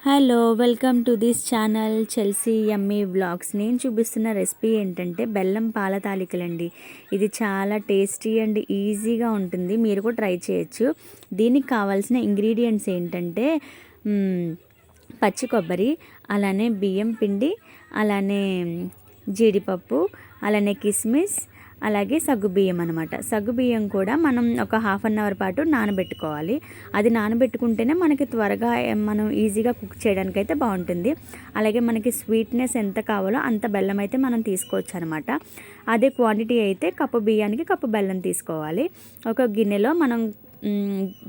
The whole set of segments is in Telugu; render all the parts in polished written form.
Hello welcome to this channel Chelsea yummy vlogs. నేను చూపిస్తున్న రెసిపీ ఏంటంటే బెల్లం పాల తాలికలండి. ఇది చాలా టేస్టీ అండ్ ఈజీగా ఉంటుంది, మీరు కూడా ట్రై చేయొచ్చు. దీనికి కావాల్సిన ఇంగ్రీడియంట్స్ ఏంటంటే పచ్చి కొబ్బరి, అలానే బియ్యం పిండి, అలానే జీడిపప్పు, అలానే కిస్మిస్, అలాగే సగ్గుబియ్యం అనమాట. సగ్గుబియ్యం కూడా మనం ఒక హాఫ్ అన్ అవర్ పాటు నానబెట్టుకోవాలి. అది నానబెట్టుకుంటేనే మనకి త్వరగా మనం ఈజీగా కుక్ చేయడానికి అయితే బాగుంటుంది. అలాగే మనకి స్వీట్నెస్ ఎంత కావాలో అంత బెల్లం అయితే మనం తీసుకోవచ్చు అనమాట. అదే క్వాంటిటీ అయితే కప్పు బియ్యానికి కప్పు బెల్లం తీసుకోవాలి. ఒక గిన్నెలో మనం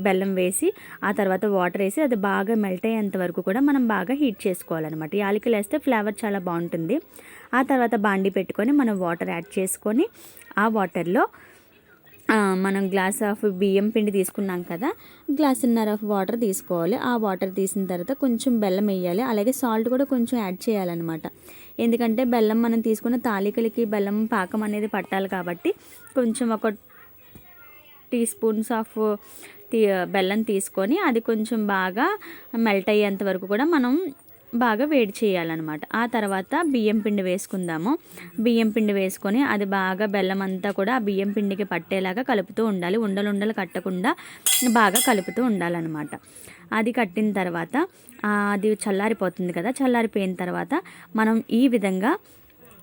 బెల్లం వేసి ఆ తర్వాత వాటర్ వేసి అది బాగా మెల్ట్ అయ్యేంత వరకు కూడా మనం బాగా హీట్ చేసుకోవాలన్నమాట. యాలకులు వేస్తే ఫ్లేవర్ చాలా బాగుంటుంది. ఆ తర్వాత బాండి పెట్టుకొని మనం వాటర్ యాడ్ చేసుకొని ఆ వాటర్లో మనం గ్లాస్ ఆఫ్ బియ్యం పిండి తీసుకున్నాం కదా, గ్లాసున్నర ఆఫ్ వాటర్ తీసుకోవాలి. ఆ వాటర్ తీసిన తర్వాత కొంచెం బెల్లం వేయాలి, అలాగే సాల్ట్ కూడా కొంచెం యాడ్ చేయాలన్నమాట. ఎందుకంటే బెల్లం మనం తీసుకున్న తాలికలకి బెల్లం పాకం అనేది పట్టాలి కాబట్టి కొంచెం ఒక టీ స్పూన్స్ ఆఫ్ బెల్లం తీసుకొని అది కొంచెం బాగా మెల్ట్ అయ్యేంత వరకు కూడా మనం బాగా వేడి చేయాలన్నమాట. ఆ తర్వాత బియ్యం పిండి వేసుకుందాము. బియ్యం పిండి వేసుకొని అది బాగా బెల్లం అంతా కూడా ఆ బియ్యం పిండికి పట్టేలాగా కలుపుతూ ఉండాలి. ఉండలు ఉండలు కట్టకుండా బాగా కలుపుతూ ఉండాలన్నమాట. అది కట్టిన తర్వాత అది చల్లారిపోతుంది కదా, చల్లారిపోయిన తర్వాత మనం ఈ విధంగా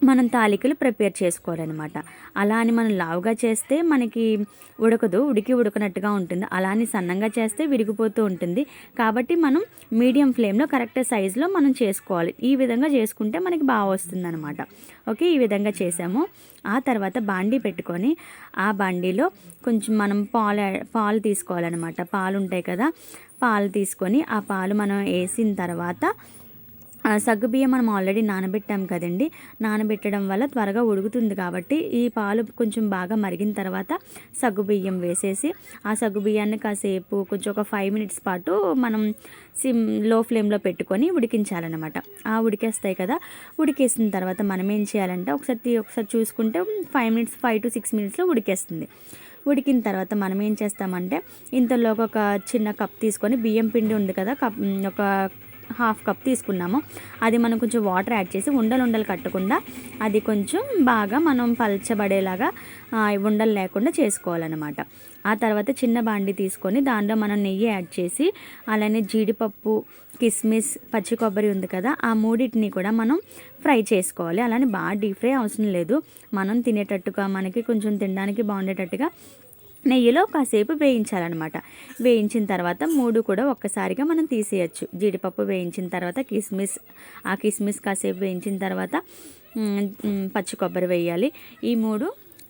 మనం తాలికలు ప్రిపేర్ చేసుకోవాలన్నమాట. అలా అని మనం లావుగా చేస్తే మనకి ఉడకదు, ఉడకనట్టుగా ఉంటుంది. అలా అని సన్నంగా చేస్తే విరిగిపోతూ ఉంటుంది. కాబట్టి మనం మీడియం ఫ్లేమ్లో కరెక్ట్ సైజులో మనం చేసుకోవాలి. ఈ విధంగా చేసుకుంటే మనకి బాగా వస్తుంది అనమాట. ఓకే, ఈ విధంగా చేసాము. ఆ తర్వాత బాండీ పెట్టుకొని ఆ బాండీలో కొంచెం మనం పాలు తీసుకోవాలన్నమాట. పాలు ఉంటాయి కదా, పాలు తీసుకొని ఆ పాలు మనం వేసిన తర్వాత సగ్గుబియ్యం మనం ఆల్రెడీ నానబెట్టాం కదండి. నానబెట్టడం వల్ల త్వరగా ఉడుకుతుంది కాబట్టి ఈ పాలు కొంచెం బాగా మరిగిన తర్వాత సగ్గుబియ్యం వేసేసి ఆ సగ్గుబియ్యాన్ని కాసేపు కొంచెం ఒక 5 మినిట్స్ పాటు మనం లో ఫ్లేమ్లో పెట్టుకొని ఉడికించాలన్నమాట. ఉడికేస్తాయి కదా, ఉడికేసిన తర్వాత మనం ఏం చేయాలంటే ఒకసారి చూసుకుంటే 5 to 6 మినిట్స్లో ఉడికేస్తుంది. ఉడికిన తర్వాత మనం ఏం చేస్తామంటే ఇంతలో ఒక చిన్న కప్ తీసుకొని బియ్యం పిండి ఉంది కదా, ఒక హాఫ్ కప్ తీసుకున్నాము. అది మనం కొంచెం వాటర్ యాడ్ చేసి ఉండలు కట్టకుండా అది కొంచెం బాగా మనం పల్చబడేలాగా ఉండలు లేకుండా చేసుకోవాలన్నమాట. ఆ తర్వాత చిన్న బాండి తీసుకొని దాంట్లో మనం నెయ్యి యాడ్ చేసి అలానే జీడిపప్పు, కిస్మిస్, పచ్చి కొబ్బరి ఉంది కదా, ఆ మూడింటిని కూడా మనం ఫ్రై చేసుకోవాలి. అలానే బాగా డీప్ ఫ్రై అవసరం లేదు, మనం తినేటట్టుగా మనకి కొంచెం తినడానికి బాగుండేటట్టుగా నెయ్యిలో కాసేపు వేయించాలన్నమాట. వేయించిన తర్వాత 3 కూడా ఒక్కసారిగా మనం తీసేయచ్చు. జీడిపప్పు వేయించిన తర్వాత కిస్మిస్ కాసేపు వేయించిన తర్వాత పచ్చి కొబ్బరి వేయాలి. ఈ 3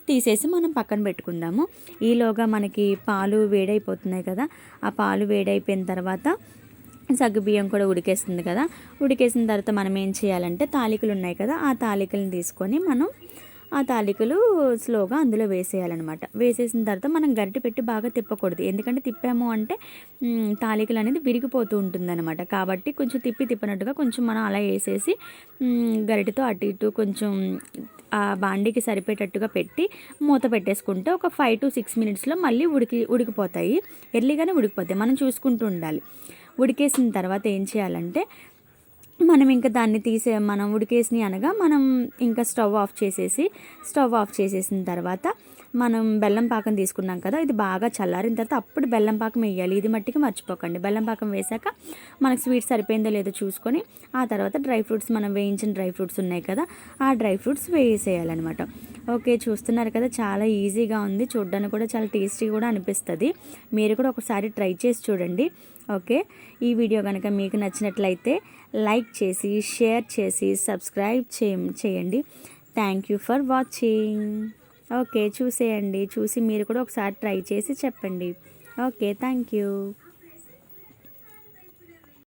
తీసేసి మనం పక్కన పెట్టుకుందాము. ఈలోగా మనకి పాలు వేడైపోతున్నాయి కదా, ఆ పాలు వేడైపోయిన తర్వాత సగ్గుబియ్యం కూడా ఉడికేస్తుంది కదా. ఉడికేసిన తర్వాత మనం ఏం చేయాలంటే తాలికలు ఉన్నాయి కదా, ఆ తాలికలను తీసుకొని మనం ఆ తాలికలు స్లోగా అందులో వేసేయాలన్నమాట. వేసేసిన తర్వాత మనం గరిటె పెట్టి బాగా తిప్పకూడదు, ఎందుకంటే తిప్పాము అంటే తాలికలు అనేది విరిగిపోతూ ఉంటుందన్నమాట. కాబట్టి కొంచెం తిప్పినట్టుగా కొంచెం మనం అలా వేసేసి గరిటెతో అటు ఇటు కొంచెం ఆ బాండీకి సరిపోయేటట్టుగా పెట్టి మూత పెట్టేసుకుంటే ఒక 5 to 6 మినిట్స్లో మళ్ళీ ఉడికిపోతాయి. ఎర్లీగానే ఉడికిపోతాయి, మనం చూసుకుంటూ ఉండాలి. ఉడికేసిన తర్వాత ఏం చేయాలంటే మనం ఇంకా దాన్ని మనం ఉడికేసినాయి అనగా మనం ఇంకా స్టవ్ ఆఫ్ చేసేసిన తర్వాత మనం బెల్లం పాకం తీసుకున్నాం కదా, ఇది బాగా చల్లారిన తర్వాత అప్పుడు బెల్లం పాకం వేయాలి. ఇది మట్టికి మర్చిపోకండి. బెల్లం పాకం వేసాక మనకు స్వీట్ సరిపోయిందో లేదో చూసుకొని ఆ తర్వాత మనం వేయించిన డ్రై ఫ్రూట్స్ ఉన్నాయి కదా, ఆ డ్రై ఫ్రూట్స్ వేసేయాలన్నమాట. ఓకే, చూస్తున్నారు కదా, చాలా ఈజీగా ఉంది, చూడడానికి కూడా చాలా టేస్టీ కూడా అనిపిస్తుంది. మీరు కూడా ఒకసారి ట్రై చేసి చూడండి. ఓకే, ఈ వీడియో కనుక మీకు నచ్చినట్లయితే లైక్ చేసి షేర్ చేసి సబ్స్క్రైబ్ చేయండి. Thank you for watching. Okay, చూసేయండి, చూసి మీరు కూడా ఒకసారి ట్రై చేసి చెప్పండి. Okay, thank you.